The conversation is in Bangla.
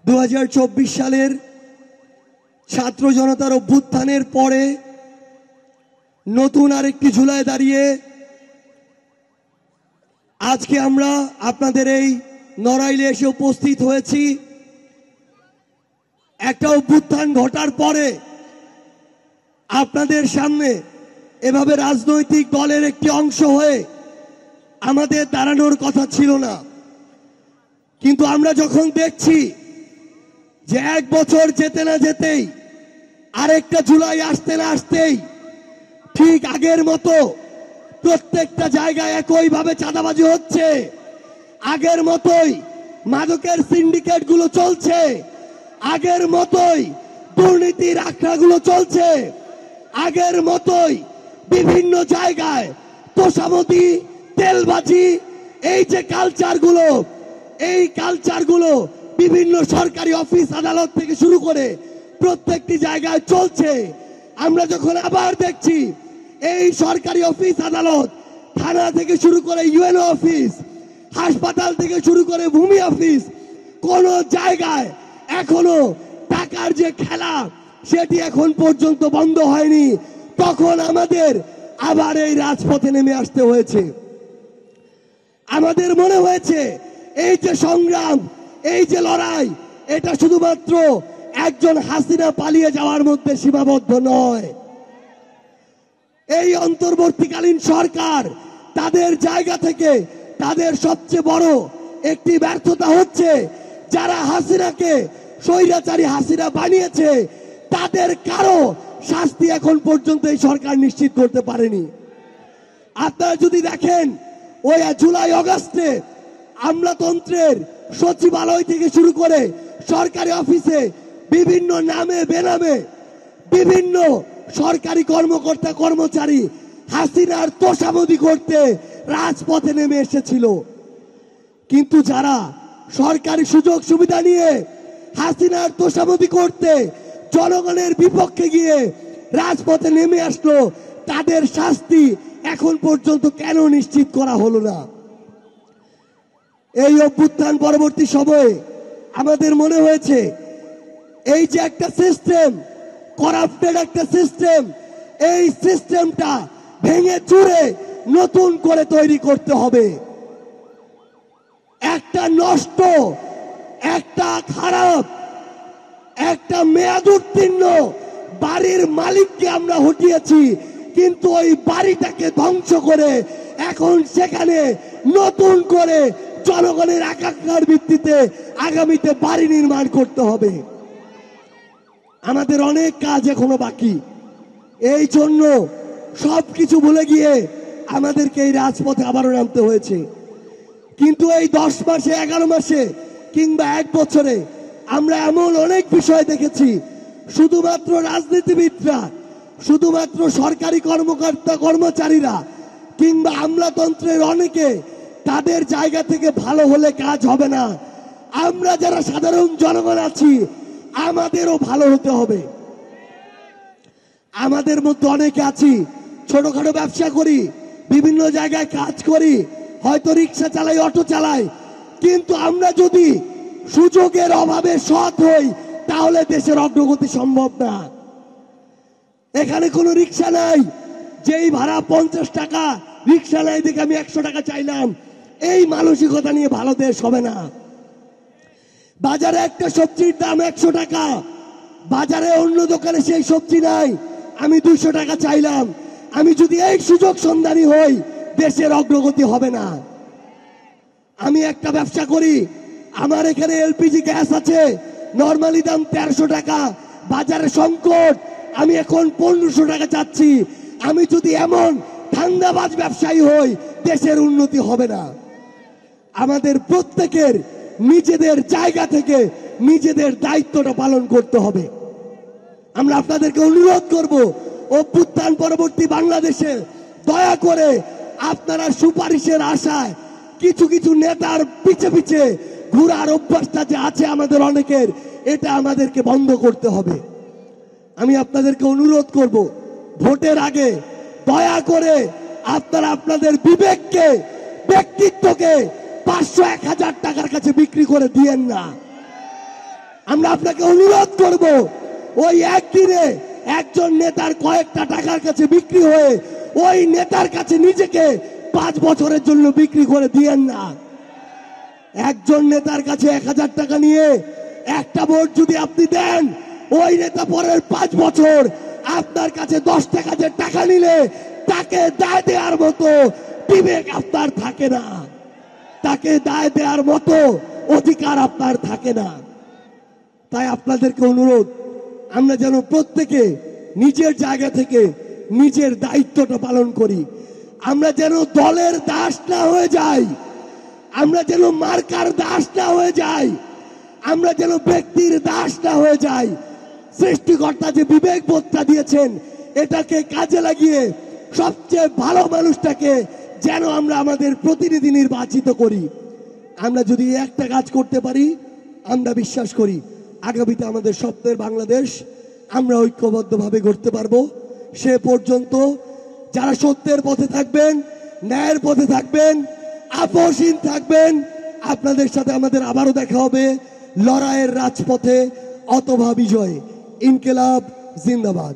2024 সালের ছাত্র জনতার অভ্যুত্থানের পরে নতুন আরেকটি ঝুলায় দাঁড়িয়ে আজকে আমরা আপনাদের এই নড়াইলে এসে উপস্থিত হয়েছি। একটা অভ্যুত্থান ঘটার পরে আপনাদের সামনে এভাবে রাজনৈতিক দলের একটি অংশ হয়ে আমাদের দাঁড়ানোর কথা ছিল না, কিন্তু আমরা যখন দেখছি যে এক বছর যেতে না যেতেই আরেকটা জুলাই আসতে না আসতেই ঠিক আগের মতো প্রত্যেকটা জায়গায় একইভাবে চাঁদাবাজি হচ্ছে, আগের মতোই মাদকের সিন্ডিকেট গুলো চলছে, আগের মতোই দুর্নীতির আখড়াগুলো চলছে, আগের মতোই বিভিন্ন জায়গায় তোষামতি তেলবাজি এই যে কালচারগুলো, এই কালচারগুলো বিভিন্ন সরকারি অফিস আদালত থেকে শুরু করে প্রত্যেকটি জায়গায় চলছে। আমরা যখন আবার দেখছি এই সরকারি অফিস আদালত, থানা থেকে শুরু করে ইউএনও অফিস, হাসপাতাল থেকে শুরু করে ভূমি অফিস, কোন জায়গায় এখনো টাকার যে খেলা সেটি এখন পর্যন্ত বন্ধ হয়নি, তখন আমাদের আবার এই রাজপথে নেমে আসতে হয়েছে। আমাদের মনে হয়েছে এই যে সংগ্রাম, এই যে লড়াই, এটা শুধুমাত্র একজন হাসিনা পালিয়ে যাওয়ার মধ্যে সীমাবদ্ধ নয়। এই অন্তর্বর্তীকালীন সরকার তাদের জায়গা থেকে তাদের সবচেয়ে বড় একটি ব্যর্থতা হচ্ছে, যারা হাসিনাকে স্বৈরাচারী হাসিনা বানিয়েছে তাদের কারো শাস্তি এখন পর্যন্ত এই সরকার নিশ্চিত করতে পারেনি। আপনারা যদি দেখেন ওই জুলাই আগস্টে আমলাতন্ত্রের সচিবালয় থেকে শুরু করে সরকারি অফিসে বিভিন্ন নামে বেনামে বিভিন্ন সরকারি কর্মকর্তা কর্মচারী হাসিনার তোষামোদি করতে রাজপথে নেমে এসেছিল, কিন্তু যারা সরকারি সুযোগ সুবিধা নিয়ে হাসিনার তোষামোদি করতে জনগণের বিপক্ষে গিয়ে রাজপথে নেমে আসলো, তাদের শাস্তি এখন পর্যন্ত কেন নিশ্চিত করা হলো না? এই অভ্যুত্থান পরবর্তী সময়ে আমাদের মনে হয়েছে এই যে একটা সিস্টেম, করাপ্টেড একটা সিস্টেম, এই সিস্টেমটা ভেঙে চুরে নতুন করে তৈরি করতে হবে। একটা নষ্ট, একটা খারাপ, একটা মেয়াদ উত্তীর্ণ বাড়ির মালিককে আমরা হটিয়েছি, কিন্তু ওই বাড়িটাকে ধ্বংস করে এখন সেখানে নতুন করে জনগণের আকাঙ্ক্ষার ভিত্তিতে আগামীতে বাড়ি নির্মাণ করতে হবে। আমাদের অনেক কাজ এখনো বাকি, এই জন্য সবকিছু ভুলে গিয়ে আমাদেরকে এই রাজপথে আবারও নামতে হয়েছে। কিন্তু এই 10 মাসে 11 মাসে কিংবা 1 বছরে আমরা এমন অনেক বিষয় দেখেছি, শুধুমাত্র রাজনীতিবিদরা, শুধুমাত্র সরকারি কর্মকর্তা কর্মচারীরা কিংবা আমলাতন্ত্রের অনেকে তাদের জায়গা থেকে ভালো হলে কাজ হবে না। আমরা যারা সাধারণ জনগণ আছি আমাদেরও ভালো হতে হবে। আমাদের মধ্যে অনেকে আছি ছোটখাটো ব্যবসা করি, বিভিন্ন জায়গায় কাজ করি, হয়তো রিক্সা চালাই, অটো চালাই, কিন্তু আমরা যদি সুযোগের অভাবে সৎ হই তাহলে দেশের অগ্রগতি সম্ভব না। এখানে কোনো রিক্সা নাই, যেই ভাড়া 50 টাকা, রিক্সা নাই দেখে আমি 100 টাকা চাইলাম, এই মানসিকতা নিয়ে ভালো দেশ হবে না। বাজারে একটা সবজির দাম 100 টাকা, বাজারে অন্য দোকানে সেই সবজি নাই, আমি 200 টাকা চাইলাম, আমি যদি এই সুযোগ সন্ধানী হই দেশের অগ্রগতি হবে না। আমি একটা ব্যবসা করি, আমার এখানে এলপিজি গ্যাস আছে, নরমালি দাম 1300 টাকা, বাজারে সংকট, আমি এখন 1500 টাকা চাচ্ছি। আমি যদি এমন ধান্দাবাজ ব্যবসায়ী হই দেশের উন্নতি হবে না। আমাদের প্রত্যেকের নিজেদের জায়গা থেকে নিজেদের দায়িত্বটা পালন করতে হবে। আমরা আপনাদেরকে অনুরোধ করব, অভ্যুত্থান পরবর্তী বাংলাদেশে দয়া করে আপনারা সুপারিশের আশায় কিছু কিছু নেতার পিছে পিছে ঘোরার অভ্যাসটা যে আছে আমাদের অনেকের, এটা আমাদেরকে বন্ধ করতে হবে। আমি আপনাদেরকে অনুরোধ করব, ভোটের আগে দয়া করে আপনারা আপনাদের বিবেককে, ব্যক্তিত্বকে 500-1000 টাকার কাছে বিক্রি করে দিয়েন না। আমরা আপনাকে অনুরোধ করব, ওই একদিনে একজন নেতার কয়েকটা টাকার কাছে বিক্রি হয়ে ওই নেতার কাছে নিজেকে 5 বছরের জন্য বিক্রি করে দিয়েন না। একজন নেতার কাছে 1000 টাকা নিয়ে একটা ভোট যদি আপনি দেন, ওই নেতা পরের 5 বছর আপনার কাছে 10 টাকা টাকা নিলে তাকে দায় দেওয়ার মতো বিবেক আপনার থাকে না, তাকে দায় দেওয়ার মতো অধিকার আপনার থাকে না। তাই আপনাদেরকে অনুরোধ, আমরা যেন প্রত্যেকে নিজের জায়গা থেকে নিজের দায়িত্বটা পালন করি। আমরা যেন দলের দাস না হয়ে যাই, আমরা যেন মার্কার দাস না হয়ে যাই, আমরা যেন ব্যক্তির দাস না হয়ে যাই। সৃষ্টিকর্তা যে বিবেক বোধটা দিয়েছেন, এটাকে কাজে লাগিয়ে সবচেয়ে ভালো মানুষটাকে যেন আমরা আমাদের প্রতিনিধি নির্বাচিত করি। আমরা যদি একটা কাজ করতে পারি, আমরা বিশ্বাস করি আগামীতে আমাদের স্বপ্নের বাংলাদেশ আমরা ঐক্যবদ্ধভাবে গড়তে পারবো। সে পর্যন্ত যারা সত্যের পথে থাকবেন, ন্যায়ের পথে থাকবেন, আপোষহীন থাকবেন, আপনাদের সাথে আমাদের আবারও দেখা হবে লড়াইয়ের রাজপথে, অথবা বিজয়। ইনকিলাব জিন্দাবাদ।